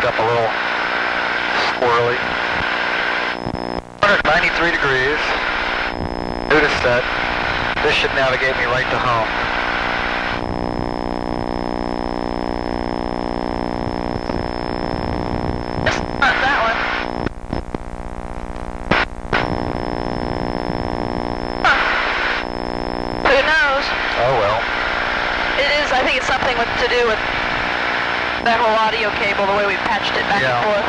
picked up a little squirrely. 193 degrees. New to set. This should navigate me right to home. Not that one. Huh. Who knows? Oh well. It is, I think it's something to do with that whole audio cable, the way we patched it back and forth.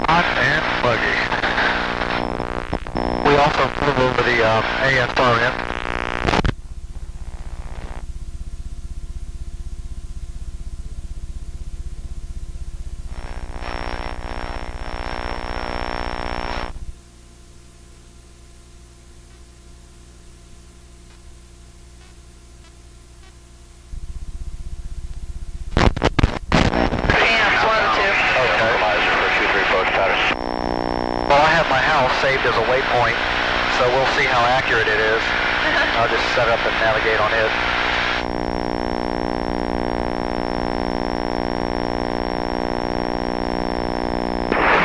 Hot and buggy. We also flew over the ASRM. Saved as a waypoint, so we'll see how accurate it is. I'll just set up and navigate on it.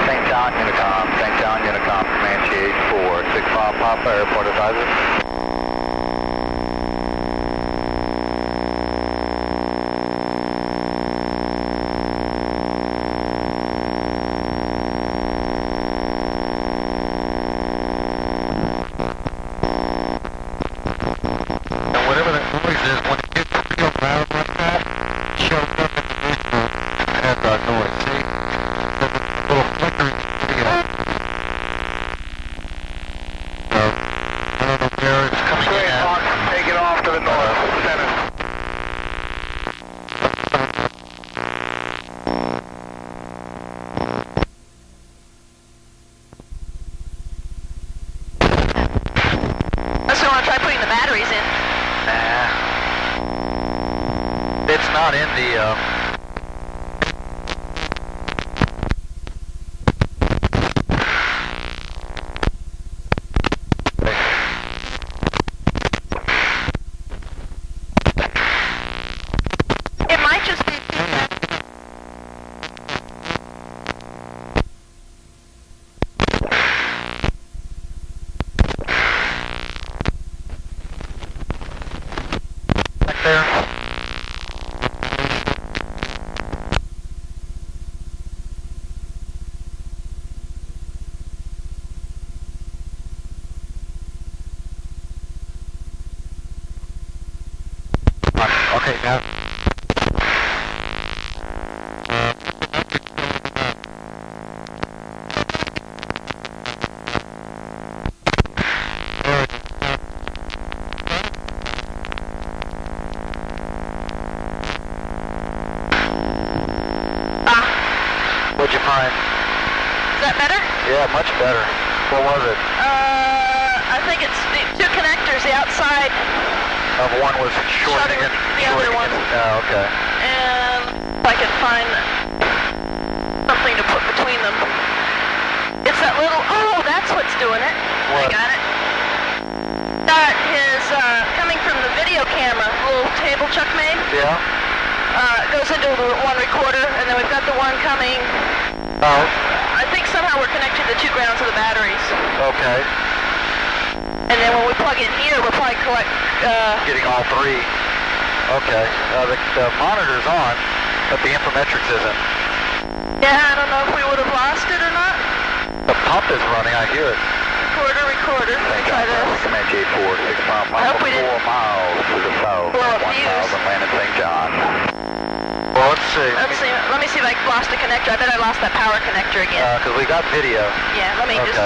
St. John Unicom, Comanche 84, 65 Papa, airport advisor. It's not in the, It might just be... back there. Okay, now. What'd you find? Is that better? Yeah, much better. What was it? I think it's the two connectors, the outside. One was shorting it. The other one. Oh, okay. And if I can find something to put between them. It's that little, oh, that's what's doing it. What? I got it. That is coming from the video camera, little table Chuck made. Yeah? Goes into the one recorder, and then we've got the one coming. Oh. I think somehow we're connecting the two grounds of the batteries. Okay. And then when we plug in here, we'll probably collect... Getting all three. Okay. The monitor's on, but the informatics isn't. Yeah, I don't know if we would have lost it or not. The pump is running, I hear it. Recorder. Let's try this. Comanche 84, 6 I hope we didn't 4 miles to the south. blow a fuse. Land at St. John. Well, let's see. Let me see if I lost a connector. I bet I lost that power connector again. Because we got video. Yeah, let me just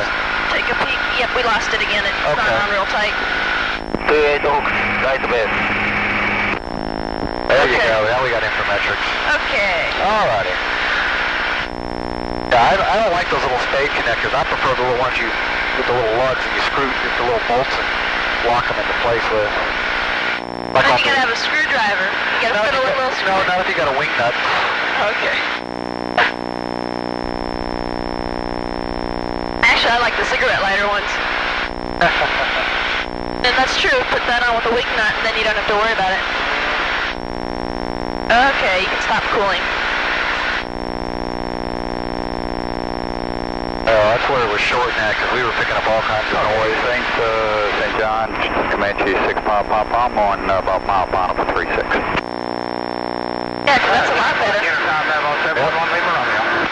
take a peek. Yep, we lost it again. It's not on real tight. Right the bed. There you go. Now we got informatics. Okay. Alrighty. Yeah, I don't like those little spade connectors. I prefer the little ones with the little lugs and you screw with the little bolts and lock them into place with. Like then you gotta have a screwdriver. You gotta fiddle with a little screw. No, not if you got a wing nut. Okay. the cigarette lighter ones. And that's true. Put that on with a wing nut, and then you don't have to worry about it. Okay, you can stop cooling. That's where it was shorting at, because we were picking up all kinds of noise. Thanks, St. John, Comanche 6 mile pop. I'm on about mile final for 36. Yeah, that's a lot better. Intercom, level 711, leave Romeo.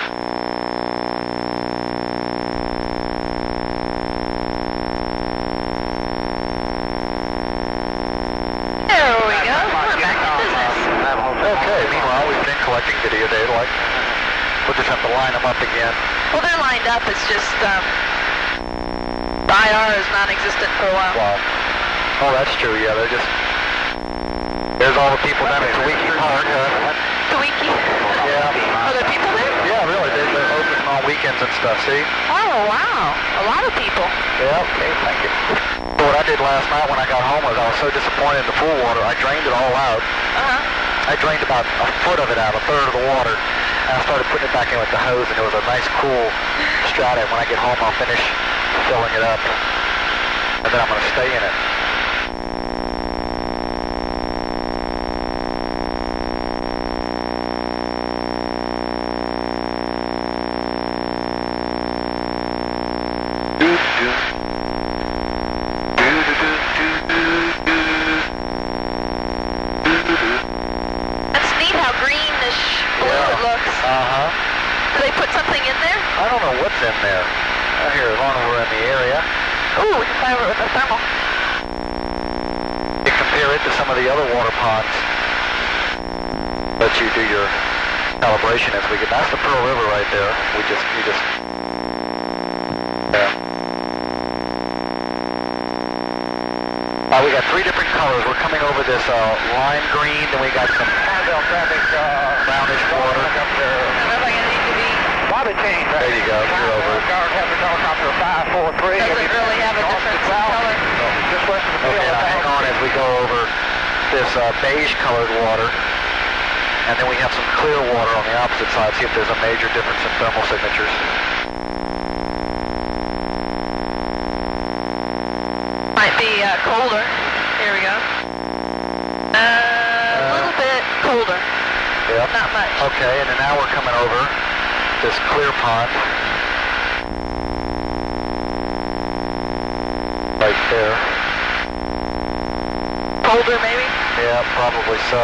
There we go. We're back in business. Okay, meanwhile, we've been collecting video data, like, we'll just have to line them up again. Well, they're lined up. It's just, the IR is non-existent for a while. Wow. Oh, that's true, yeah, they're just... There's all the people down at Tawiki Park, Tawiki? Yeah. Are there people there? Yeah, really, they're open on weekends and stuff, see? Oh, wow. A lot of people. Yeah, okay, thank you. So what I did last night when I got home was I was so disappointed in the pool water, I drained it all out. Uh-huh. I drained about a foot of it out, a third of the water, and I started putting it back in with the hose, and it was a nice, cool strata. When I get home, I'll finish filling it up, and then I'm going to stay in it. That's neat how greenish blue it looks. Uh-huh. Do they put something in there? I don't know what's in there. Here, as long as we're in the area. Ooh, we can play over it with the thermal. You compare it to some of the other water ponds that you do your calibration as we get. That's the Pearl River right there. You just, yeah. We got three different colors. We're coming over this lime green, then we got some brownish water. I don't know if I need to be. Bobby change. There you go. You're over it. Helicopter 543. Doesn't really have a difference in color. Just west of the Okay, now hang on as we go over this beige colored water. And then we have some clear water on the opposite side. See if there's a major difference in thermal signatures. Might be colder. Here we go. A little bit colder. Yeah. Not much. Okay, and then now we're coming over this clear pond. Right there. Colder, maybe? Yeah, probably so.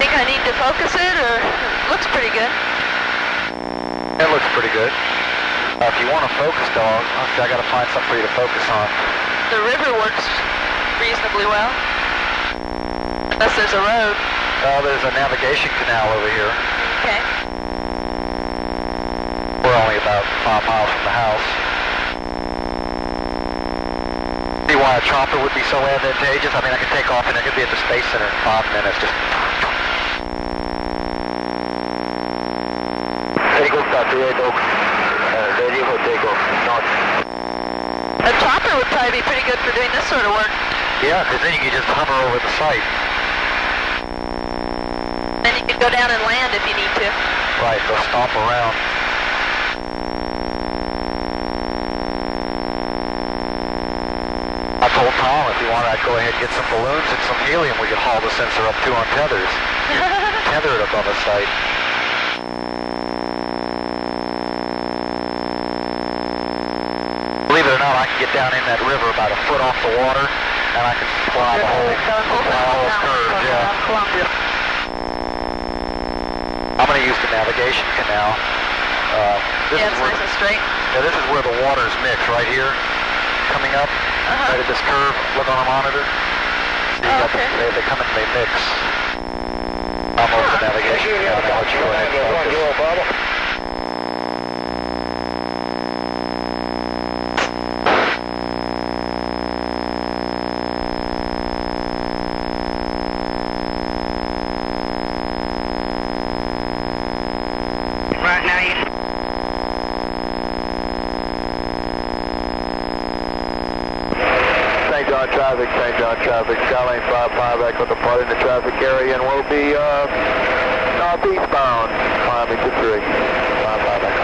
Think I need to focus it, or looks pretty good? It looks pretty good. If you want a focus dog, I got to find something for you to focus on. The river works reasonably well. Unless there's a road. There's a navigation canal over here. Okay. We're only about 5 miles from the house. See why a chopper would be so advantageous? I mean, I could take off and I could be at the Space Center in 5 minutes. Just... A chopper would probably be pretty good for doing this sort of work. Yeah, because then you can just hover over the site. Then you can go down and land if you need to. Right, go stomp around. I told Tom if he wanted, I'd go ahead and get some balloons and some helium we could haul the sensor up to on tethers. Tether it above a site. Believe it or not, I can get down in that river about a foot off the water, and I can fly the whole curve, yeah. I'm going to use the navigation canal. Yeah, it's nice and straight. Yeah, this is where the waters mix, right here, coming up, right at this curve. Look on the monitor. See, Okay. they come and they mix. I'm over the navigation canal now. Let you go ahead and focus. Right now, you... St. John John traffic, St. John traffic, Skyline 55 back with the part in the traffic area, and we'll be northeastbound, climbing to 3. 55 back on.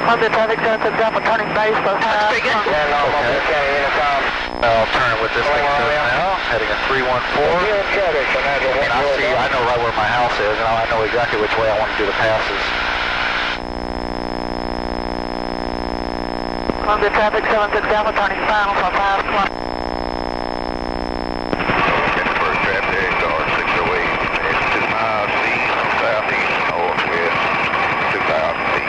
Columbia traffic, 76 Alpha, turning base. That's pretty good. Yeah, no, okay. County intercom. I'll turn with this thing now, heading at 314. And I know right where my house is, and I know exactly which way I want to do the passes. Columbia traffic, 76 Alpha, turning final for 5 o'clock. First traffic, R608. It's 2 miles east, southeast, northwest, 2,000 feet.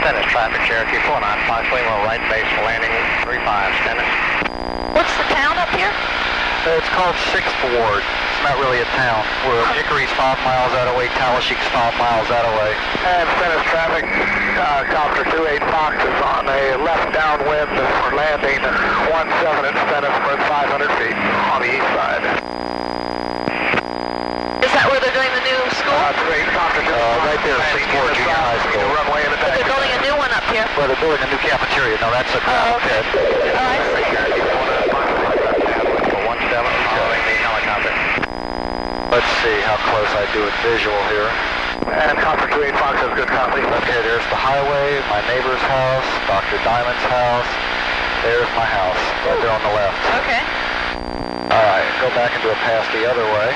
Stennis traffic, Cherokee 495, Lima, right base for landing 35, Stennis. What's the town up here? It's called 6th Ward. It's not really a town. Where Hickory's 5 miles that way, Talasheek's 5 miles that way. And Stennis traffic, Copter 28 Fox is on a left downwind for landing 17 at Stennis for 500 feet on the east side. Is that where they're doing the new school? Right there, 6th Ward Junior High School. Runway in the But back. they're building a new one up here. Well, they're building a new cafeteria. No, that's a ground pit. Oh, I see. 17 following the helicopter. Let's see how close I do it visual here. And Copter 28 Fox has good copy. Okay, there's the highway, my neighbor's house, Dr. Diamond's house. There's my house, right there on the left. Okay. All right, go back and do a pass the other way.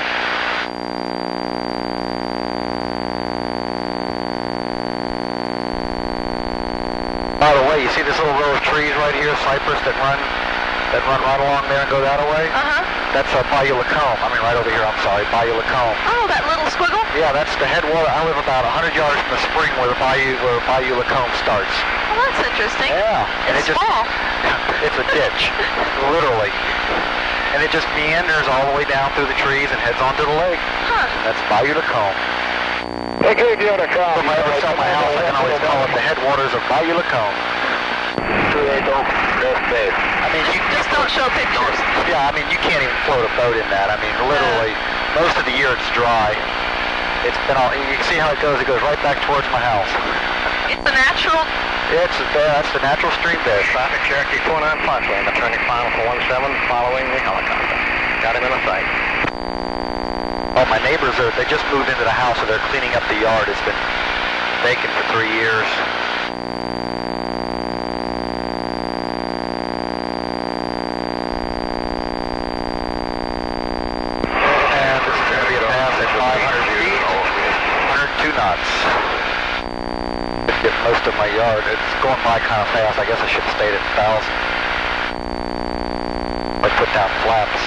By the way, you see this little row of trees right here, cypress that run right along there and go that way? Uh-huh. That's Bayou Lacombe. I mean, right over here, I'm sorry, Bayou Lacombe. Oh, that little squiggle? Yeah, that's the headwater. I live about 100 yards from the spring where Bayou Lacombe starts. Well, that's interesting. Yeah. And It's it just, small. it's a ditch, literally. And it just meanders all the way down through the trees and heads onto the lake. Huh. That's Bayou Lacombe. Hey, good, you're on a call. If I ever sell my house, I can always call it the headwaters of Bayou Lacombe. 28 that's bad. I mean, you Just don't show pictures. Yeah, I mean, you can't even float a boat in that. I mean, literally, most of the year it's dry. It's been all, you can see how it goes right back towards my house. It's a natural. That's the natural stream bed. Traffic Cherokee 495, land turning final for 17, following the helicopter. Got him in a sight. Oh, my neighbors they just moved into the house, so they're cleaning up the yard. It's been vacant for 3 years. And this is going to be a pass at 500 feet, 102 knots. Get most of my yard. It's going by kind of fast. I guess I should have stayed at 1,000. Or put down flaps.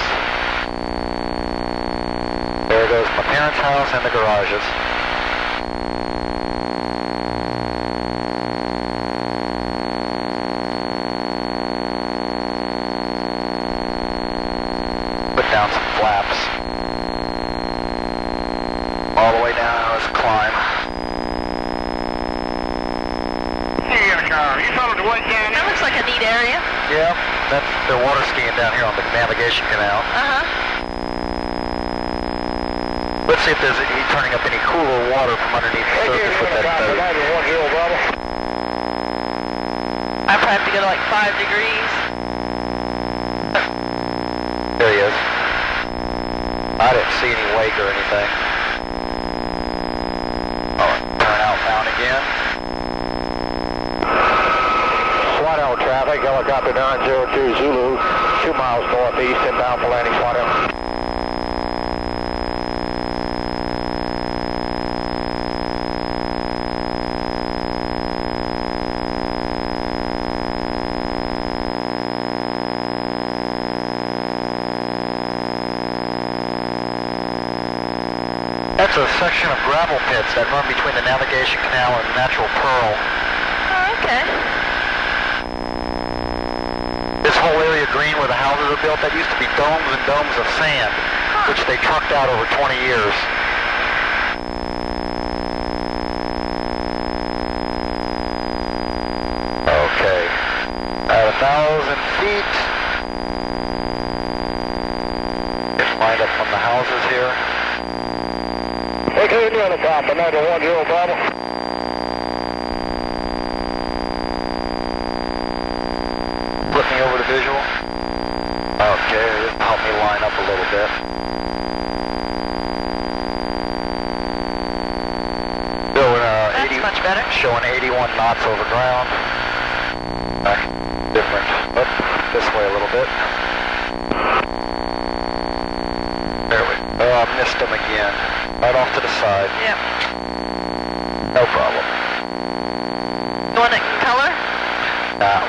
There goes my parents' house and the garages. Put down some flaps. All the way down this climb. You followed the white down That looks like a neat area. Yeah, that's they're water skiing down here on the navigation canal. Uh-huh. Let's see if there's any turning up any cooler water from underneath the surface with that boat. I probably have to go to like 5 degrees. There he is. I didn't see any wake or anything. Oh, turn outbound again. SWAT L traffic, helicopter 902 Zulu, 2 miles northeast, inbound for landing SWAT L. That's a section of gravel pits that run between the navigation canal and natural pearl. Oh, okay. This whole area green where the houses are built, that used to be domes and domes of sand, which they trucked out over 20 years. Okay. At 1,000 feet. It's my up from the houses here. Okay, you're on the top, another 10 Bravo. Flip me over to visual. Okay, this will help me line up a little bit. That's much better. Showing 81 knots over ground. Different. Up this way a little bit. There we go. Oh, I missed them again. Right off to the side. Yep. No problem. You want it in color?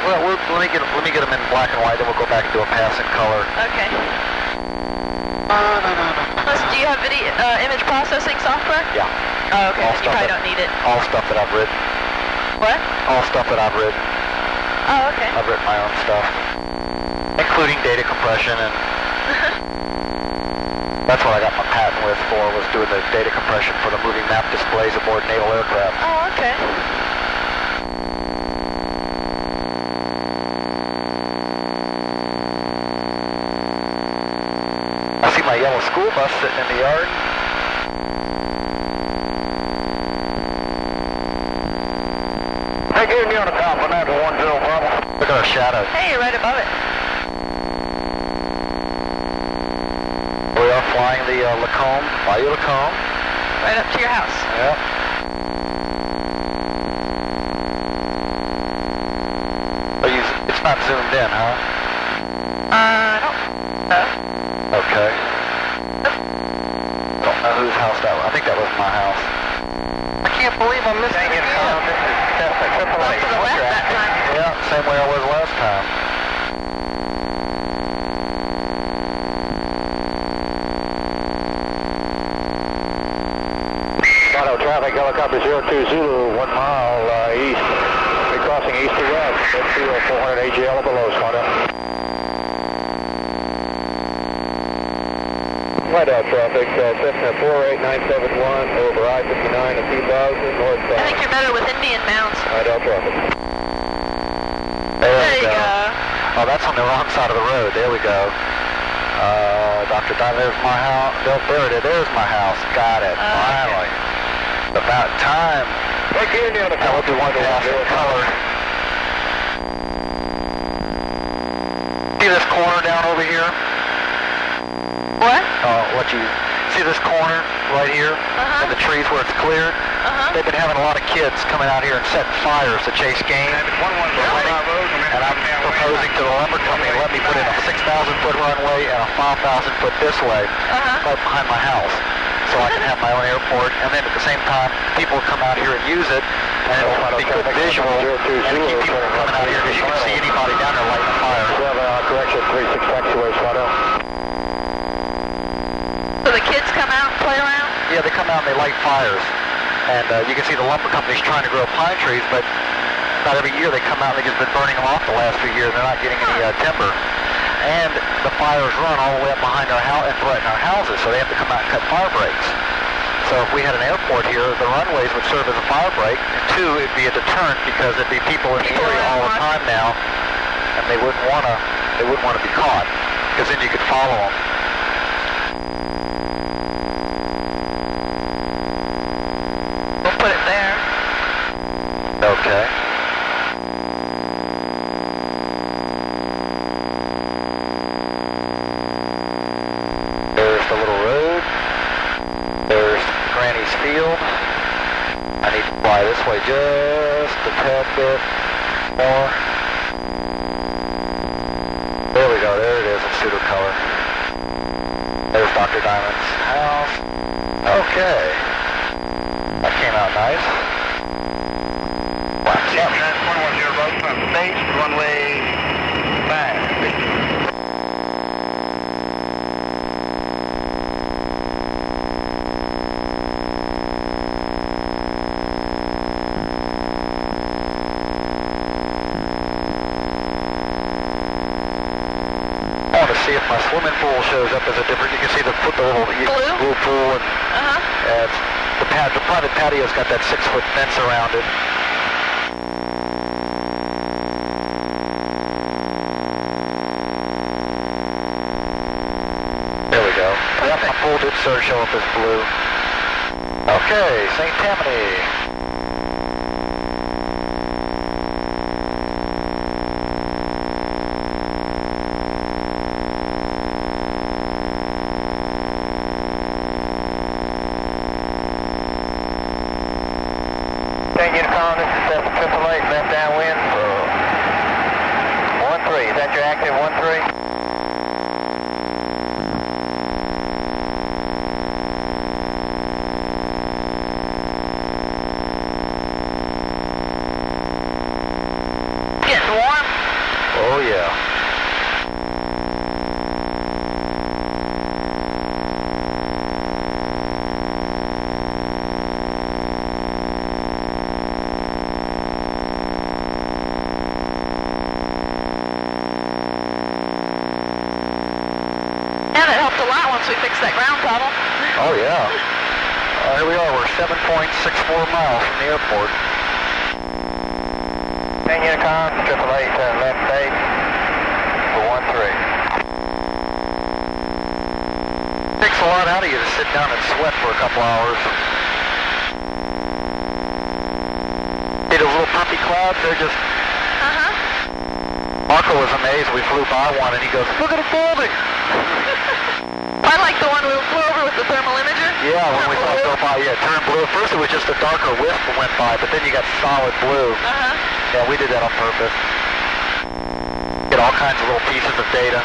Well, let me get them in black and white, then we'll go back and do a pass in color. Okay. Do you have video, image processing software? Yeah. Oh, okay. You probably don't need it. All stuff that I've written. What? All stuff that I've written. Oh, okay. I've written my own stuff, including data compression, and that's what I got my patent with for, was doing the data compression for the moving map displays aboard naval aircraft. Oh, okay. I see my yellow school bus sitting in the yard. Hey, give me on the top, another 10 Bravo. Look at our shadow. Hey, you're right above it. We are flying the Lacombe, Bayou Lacombe. Right up to your house. Yep. It's not zoomed in, huh? I don't know. Okay. Don't know whose house that was. I think that was my house. I can't believe I'm missing it. Well, to the left that time. Yeah, same way I was last time. Auto traffic, helicopter 02 Zulu, 1 mile east. We're crossing east to west. Let's see 400 AGL below, Sparta. Whiteout traffic, Cessna 48971 over I-59 at 2000 northbound. I think you're better with Indian mounts. Whiteout traffic. There There we you go. go. Oh, that's on the wrong side of the road. There we go. Dr. Don, there's my house. There it is. There's my house. Got it. Finally. Okay. About time. Thank you, Indiana. Now we'll do one pass in color. See this corner down over here? What? See this corner right here? Uh-huh. In the trees where it's cleared? Uh-huh. They've been having a lot of kids coming out here and setting fires to chase game. And I'm proposing to the lumber company to let me put in a 6,000-foot runway and a 5,000-foot this way, right behind my house, so I can have my own airport. And then at the same time, people come out here and use it, and it'll be good visual, and keep people from coming out here because you can see anybody down there lighting a fire. Correction, 36 taxiway, Sparta. So the kids come out and play around? Yeah, they come out and they light fires. And you can see the lumber companies trying to grow pine trees, but about every year they come out and they've just been burning them off the last few years. They're not getting any timber. And the fires run all the way up behind our house and threaten our houses, so they have to come out and cut fire breaks. So if we had an airport here, the runways would serve as a fire break. And two, it'd be a deterrent because there'd be people in the area all the time now, and they wouldn't want to be caught, because then you could follow them. We'll put it there. Okay. There's the little road. There's Granny's field. I need to fly this way just a tad bit more. There we go. There it is in pseudo color. There's Dr. Diamond's house. Okay. That came out nice. Flaps up. That's 110 road from base, runway 5. I want to see if my swimming pool shows up as a different. You can see the little blue pool, and the private patio's got that 6-foot fence around it. There we go. Put full did sort of show up as blue. Okay, St. Tammany. Unicom, this is 788, left downwind. 13, is that your active 13? Getting warm. Oh yeah. And it helped a lot once we fixed that ground problem. Oh yeah. Here we are, we're 7.64 miles from the airport. Unicom, 888, left base, 13. Takes a lot out of you to sit down and sweat for a couple hours. See those little puffy clouds? They're just... Marco was amazed. We flew by one and he goes, look at it folding! I like the one we flew over with the thermal imager. Yeah, when we saw it go by, yeah, it turned blue. At first it was just a darker wisp that went by, but then you got solid blue. Yeah, we did that on purpose. Get all kinds of little pieces of data.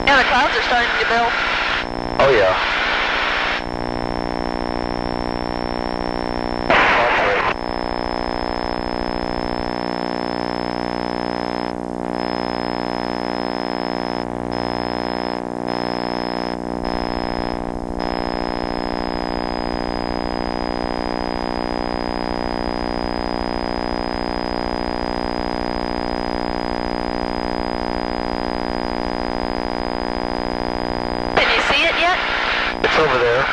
Yeah, the clouds are starting to build. Oh yeah. Over there.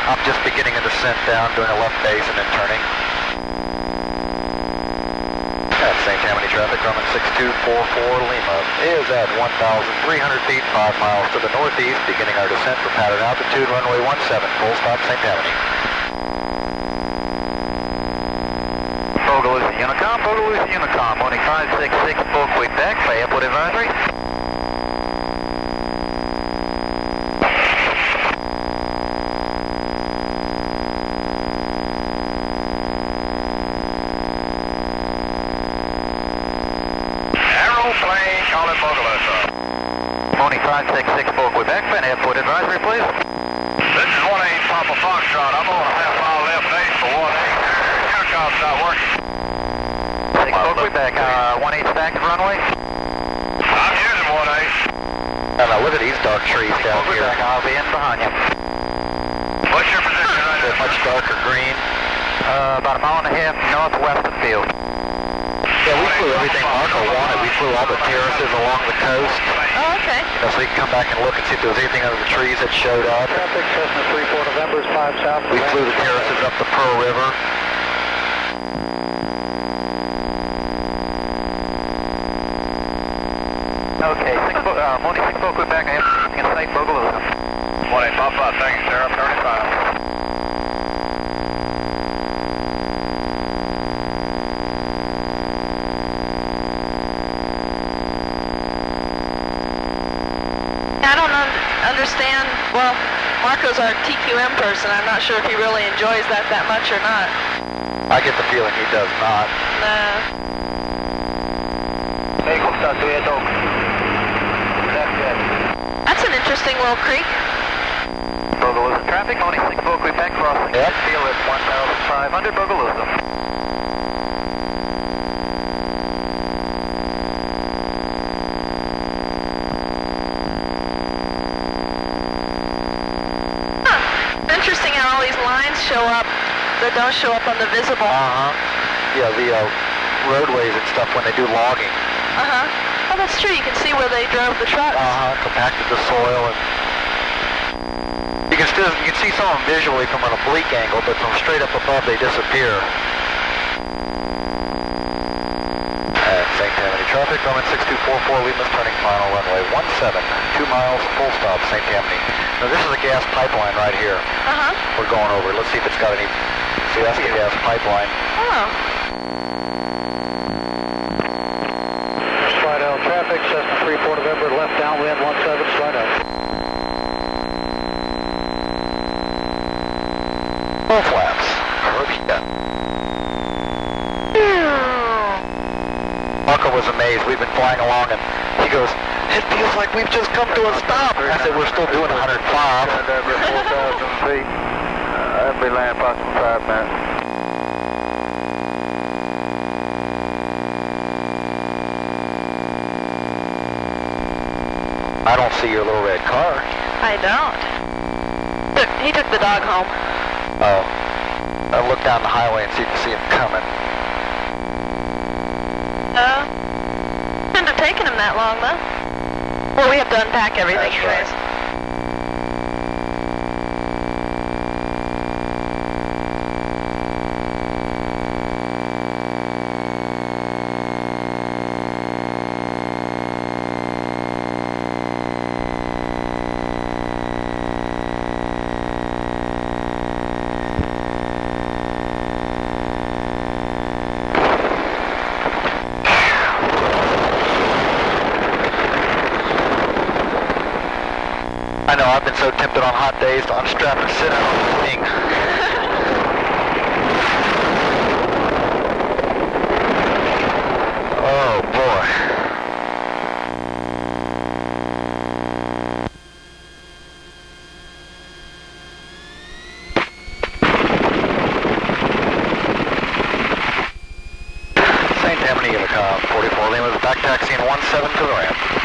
I'm just beginning a descent down, doing a left base and then turning. That's St. Tammany traffic, running 6244 Lima. Is at 1,300 feet, 5 miles to the northeast, beginning our descent for pattern altitude, runway 17, full stop St. Tammany. Bogalusa Unicom, morning 566, full Quebec, by airport advisory. Morning 566 for Quebec, and airport advisory, please. This is 18 Papa Foxtrot. I'm on a half-mile left base for 18. Unicom's not working. 6 for Quebec, 18 active runway. I'm using 18. Now look at these dark trees down here. Quebec, I'll be in behind you. What's your position right They're now? much darker green. About a mile and a half northwest of the field. Yeah, we flew everything Marco wanted. We flew all the terraces along the coast. Oh, okay. You know, so you can come back and look and see if there was anything under the trees that showed up. Traffic, Cessna 34 November is 5 south. We flew the terraces up the Pearl River. Okay, morning 6 for Quebec, I have in sight Bogalusa. 18 Papa, thank you, sir. I'm 35. I don't understand. Well, Marco's our TQM person. I'm not sure if he really enjoys that much or not. I get the feeling he does not. Nah. That's an interesting little creek. Bogalusa traffic, morning 6 for Quebec, crossing Yep. field at 1,500 Bogalusa. Interesting how all these lines show up that don't show up on the visible. Yeah, the roadways and stuff when they do logging. Oh, that's true. You can see where they drove the trucks. Compacted the soil, and you can see some of them visually from an oblique angle, but from straight up above they disappear. Tammany. Traffic runway 6244, Lima's turning final runway 17, 2 miles, full stop, St. Tammany. Now this is a gas pipeline right here. Uh-huh. We're going over. Let's see if it's got any, see that's the gas pipeline. Oh. Slide out traffic, Cessna 34 November, left downwind 17, slide out. Full flaps. Marco was amazed. We've been flying along and he goes, it feels like we've just come to a stop. I said, we're still doing 105. Over 4,000 feet. That'll be land approximately 5 minutes. I don't see your little red car. I don't. He took the dog home. Oh. I'll look down the highway and see if you see him coming. Shouldn't have taken him that long, though. Well, we have to unpack everything That's anyways. right. I know, I've been so tempted on hot days to unstrap and sit out on the wing. Oh, boy. St. Tammany, 44 Lima, back taxiing 17 to the ramp.